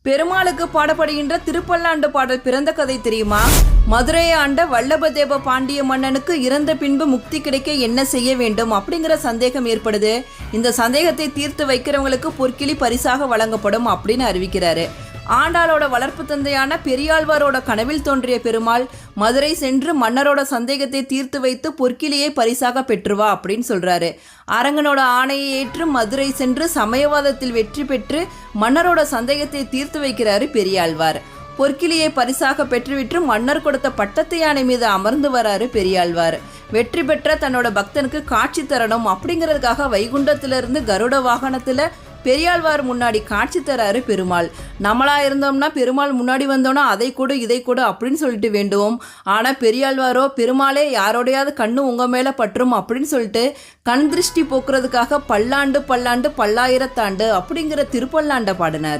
பெருமாளுக்கு பாடப்படுகின்ற திருப்பல்லாண்டு பாடல் பிறந்த கதை தெரியுமா? மதுரையை ஆண்ட வல்லபதேவ பாண்டிய மன்னனுக்கு இறந்த பின்பு முக்தி கிடைக்க என்ன செய்ய வேண்டும் அப்படிங்கிற சந்தேகம் ஏற்படுது. இந்த சந்தேகத்தை தீர்த்து வைக்கிறவங்களுக்கு பொற்கிளி பரிசாக வழங்கப்படும் அப்படின்னு அறிவிக்கிறாரு. ஆண்டாளோட வளர்ப்பு தந்தையான பெரியாழ்வாரோட கனவில் தோன்றிய பெருமாள் மதுரை சென்று மன்னரோட சந்தேகத்தை தீர்த்து வைத்து பொற்கிளியை பரிசாக பெற்றுவா அப்படின்னு சொல்றாரு. அரங்கனோட ஆணையை ஏற்று மதுரை சென்று சமயவாதத்தில் வெற்றி பெற்று மன்னரோட சந்தேகத்தை தீர்த்து வைக்கிறாரு பெரியாழ்வார். பொற்கிளியை பரிசாக பெற்றுவிட்டு மன்னர் கொடுத்த பட்டத்து யானை மீது அமர்ந்து வராரு பெரியாழ்வார். வெற்றி பெற்ற தன்னோட பக்தனுக்கு காட்சி தரணும் அப்படிங்கிறதுக்காக வைகுண்டத்திலிருந்து கருட வாகனத்தில் பெரியாழ்வார் முன்னாடி காட்சி தராரு பெருமாள். நம்மளா இருந்தோம்னா பெருமாள் முன்னாடி வந்தோன்னா அதை கொடு இதை கொடு அப்படின்னு சொல்லிட்டு வேண்டுவோம். ஆனால் பெரியாழ்வாரோ பெருமாளே யாரோடையாவது கண்ணு உங்கள் மேலே பற்றும் அப்படின்னு சொல்லிட்டு கண் திருஷ்டி போக்குறதுக்காக பல்லாண்டு பல்லாண்டு பல்லாயிரத்தாண்டு அப்படிங்கிற திருப்பல்லாண்டை பாடினாரு.